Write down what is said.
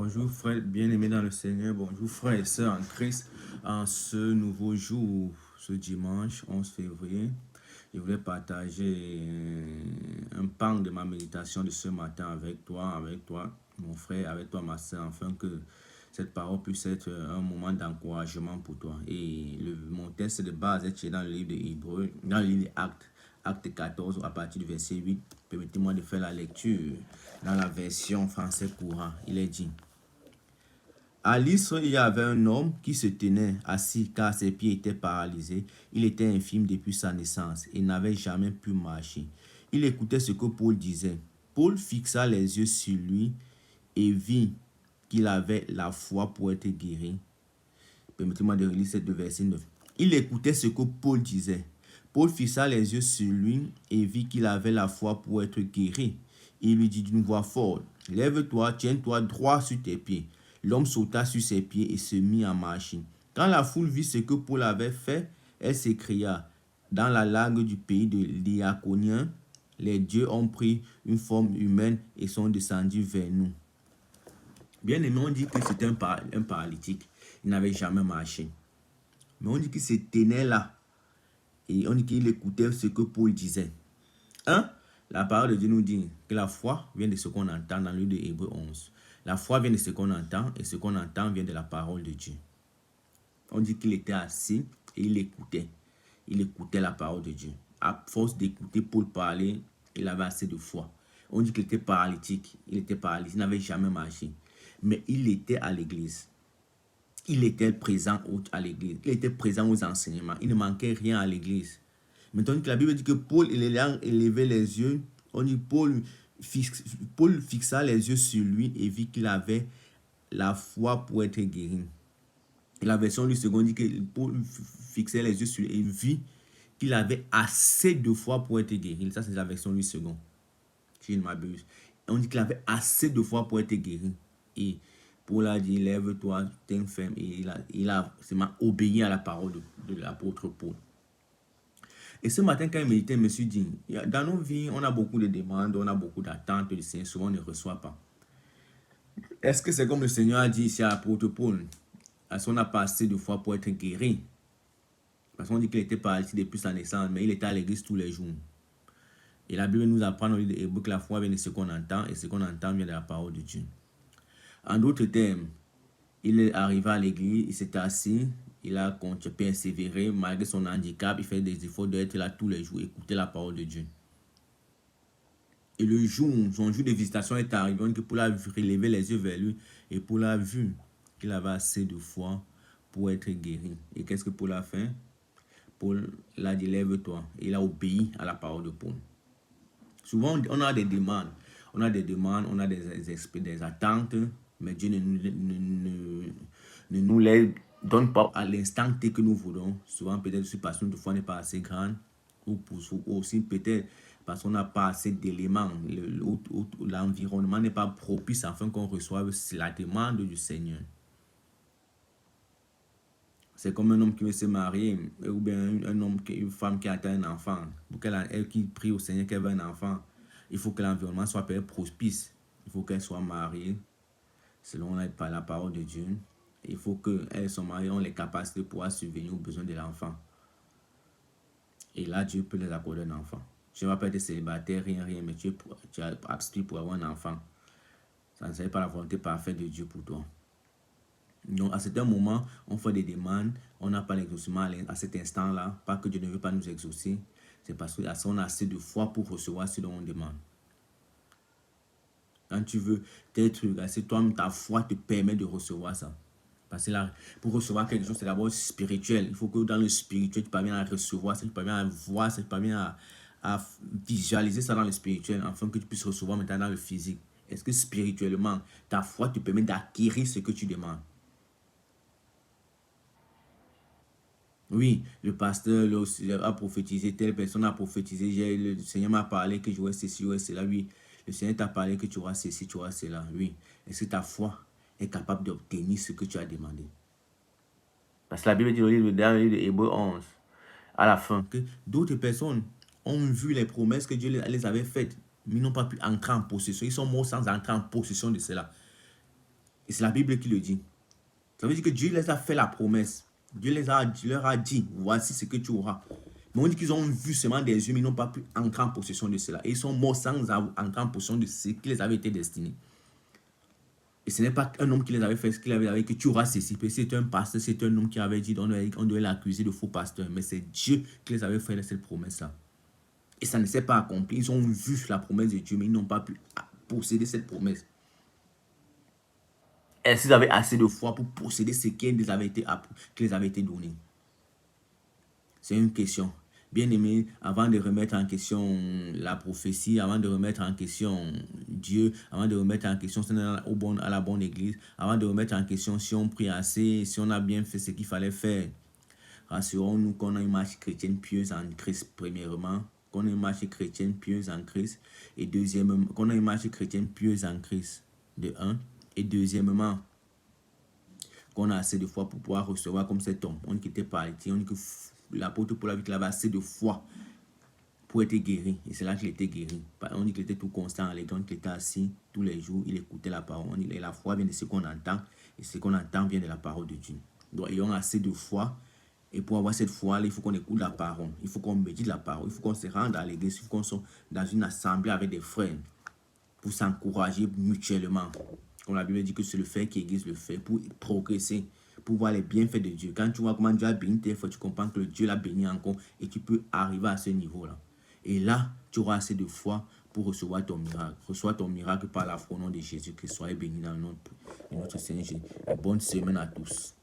Bonjour frères bien-aimés dans le Seigneur, bonjour frères et sœurs en Christ. En ce nouveau jour, ce dimanche 11 février, je voulais partager un pan de ma méditation de ce matin avec toi, mon frère, avec toi ma sœur, afin que cette parole puisse être un moment d'encouragement pour toi. Et mon texte de base est dans le livre de Hébreux, dans le livre d'Actes, Acte 14, à partir du verset 8. Permettez-moi de faire la lecture dans la version français courant. Il est dit: à l'Istre, il y avait un homme qui se tenait assis car ses pieds étaient paralysés. Il était infirme depuis sa naissance et n'avait jamais pu marcher. Il écoutait ce que Paul disait. Paul fixa les yeux sur lui et vit qu'il avait la foi pour être guéri. Permettez-moi de relire cette verset 9. Il écoutait ce que Paul disait. Paul fixa les yeux sur lui et vit qu'il avait la foi pour être guéri. Il lui dit d'une voix forte: lève-toi, tiens-toi droit sur tes pieds. L'homme sauta sur ses pieds et se mit à marcher. Quand la foule vit ce que Paul avait fait, elle s'écria: dans la langue du pays de Lycaonien, les dieux ont pris une forme humaine et sont descendus vers nous. Bien aimé, on dit que c'était un paralytique. Il n'avait jamais marché. Mais on dit qu'il se tenait là. Et on dit qu'il écoutait ce que Paul disait. La parole de Dieu nous dit que la foi vient de ce qu'on entend dans le livre de Hébreux 11. La foi vient de ce qu'on entend et ce qu'on entend vient de la parole de Dieu. On dit qu'il était assis et il écoutait. Il écoutait la parole de Dieu. À force d'écouter Paul parler, il avait assez de foi. On dit qu'il était paralytique. Il était paralysé, il n'avait jamais marché. Mais il était à l'église. Il était présent à l'église. Il était présent aux enseignements. Il ne manquait rien à l'église. Maintenant que la Bible dit que Paul, il élevait les yeux, on dit Paul fixa les yeux sur lui et vit qu'il avait la foi pour être guéri. Et la version du second dit que Paul fixait les yeux sur lui et vit qu'il avait assez de foi pour être guéri. Ça, c'est la version du second. Si je ne m'abuse. On dit qu'il avait assez de foi pour être guéri. Et Paul a dit: lève-toi, t'es ferme. Et il a seulement obéi à la parole de l'apôtre Paul. Et ce matin, quand je méditais, je me suis dit, dans nos vies, on a beaucoup de demandes, on a beaucoup d'attentes du Seigneur, souvent on ne reçoit pas. Est-ce que c'est comme le Seigneur a dit ici à l'apôtre Paul? Est-ce qu'on n'a pas assez de foi pour être guéri? Parce qu'on dit qu'il était paralysé depuis sa naissance, mais il était à l'église tous les jours. Et la Bible nous apprend dans le livre de Hébreux que la foi vient de ce qu'on entend, et ce qu'on entend vient de la parole de Dieu. En d'autres termes, il est arrivé à l'église, il s'est assis, il a persévéré malgré son handicap, il fait des efforts d'être là tous les jours, écouter la parole de Dieu. Et le jour, son jour de visitation est arrivé, que Paul a relevé les yeux vers lui, et Paul a vu qu'il avait assez de foi pour être guéri. Et qu'est-ce que Paul a fait? Paul l'a dit: lève-toi. Il a obéi à la parole de Paul. Souvent, on a des demandes, on a des attentes, mais Dieu ne nous les donne pas à l'instant T que nous voulons. Souvent, peut-être parce que notre foi n'est pas assez grande, ou aussi peut-être parce qu'on n'a pas assez d'éléments. L'environnement n'est pas propice afin qu'on reçoive la demande du Seigneur. C'est comme un homme qui veut se marier, ou bien une femme qui attend un enfant. Pour elle qui prie au Seigneur qu'elle veut un enfant, il faut que l'environnement soit propice. Il faut qu'elle soit mariée selon la parole de Dieu. Il faut qu'elles soient mariées, ont les capacités de pouvoir subvenir aux besoins de l'enfant. Et là, Dieu peut les accorder un enfant. Tu ne vas pas être célibataire, rien, mais tu as apte pour avoir un enfant. Ça ne serait pas la volonté parfaite de Dieu pour toi. Donc, à certains moments, on fait des demandes, on n'a pas l'exaucement à cet instant-là. Pas que Dieu ne veut pas nous exaucer, c'est parce qu'on a assez de foi pour recevoir ce dont on demande. Quand tu veux être c'est toi, ta foi te permet de recevoir ça. Parce que là, pour recevoir quelque chose, c'est d'abord spirituel. Il faut que dans le spirituel, tu parviennes à recevoir ça, tu parviennes à voir ça, tu parviennes à visualiser ça dans le spirituel, afin que tu puisses recevoir maintenant dans le physique. Est-ce que spirituellement, ta foi te permet d'acquérir ce que tu demandes? Oui, le pasteur a prophétisé, telle personne a prophétisé, le Seigneur m'a parlé que j'aurais ceci, j'aurais cela. Oui, le Seigneur t'a parlé que tu auras ceci, tu auras cela. Oui, est-ce que ta foi est capable d'obtenir ce que tu as demandé? Parce que la Bible dit dans le livre de Hébreux 11, à la fin, que d'autres personnes ont vu les promesses que Dieu les avait faites, mais n'ont pas pu entrer en possession. Ils sont morts sans entrer en possession de cela. Et c'est la Bible qui le dit. Ça veut dire que Dieu les a fait la promesse. Dieu leur a dit, voici ce que tu auras. Mais on dit qu'ils ont vu seulement des yeux, mais ils n'ont pas pu entrer en possession de cela. Et ils sont morts sans entrer en possession de ce qui les avait été destiné. Et ce n'est pas un homme qui les avait fait, ce qu'il avait dit que tu auras ceci. C'est un pasteur, c'est un homme qui avait dit, on devait l'accuser de faux pasteur. Mais c'est Dieu qui les avait fait cette promesse-là. Et ça ne s'est pas accompli. Ils ont vu la promesse de Dieu, mais ils n'ont pas pu posséder cette promesse. Est-ce qu'ils avaient assez de foi pour posséder ce qui les avait été donné? C'est une question. Bien aimé, avant de remettre en question la prophétie, avant de remettre en question Dieu, avant de remettre en question si on est à la bonne église, avant de remettre en question si on prie assez, si on a bien fait ce qu'il fallait faire, rassurons-nous qu'on a une marche chrétienne pieuse en Christ, premièrement, qu'on a une marche chrétienne pieuse en Christ, et deuxièmement, qu'on a une marche chrétienne pieuse en Christ, de un, et deuxièmement, qu'on a assez de foi pour pouvoir recevoir comme cet homme. On dit qu'il était parti, on dit que l'apôtre Paul avait assez de foi pour être guéri. Et c'est là qu'il était guéri. On dit qu'il était tout constant à l'église, qu'il était assis tous les jours, il écoutait la parole. On dit que la foi vient de ce qu'on entend, et ce qu'on entend vient de la parole de Dieu. Donc, ayons assez de foi. Et pour avoir cette foi-là, il faut qu'on écoute la parole. Il faut qu'on médite la parole. Il faut qu'on se rende à l'église. Il faut qu'on soit dans une assemblée avec des frères pour s'encourager mutuellement. Comme la Bible dit que c'est le fait qui aiguise le fait pour progresser, pour voir les bienfaits de Dieu. Quand tu vois comment Dieu a béni tes fois, tu comprends que Dieu l'a béni encore et tu peux arriver à ce niveau-là. Et là, tu auras assez de foi pour recevoir ton miracle. Reçois ton miracle par la foi au nom de Jésus. Que soyez bénis dans le nom de notre Seigneur Jésus. Bonne semaine à tous.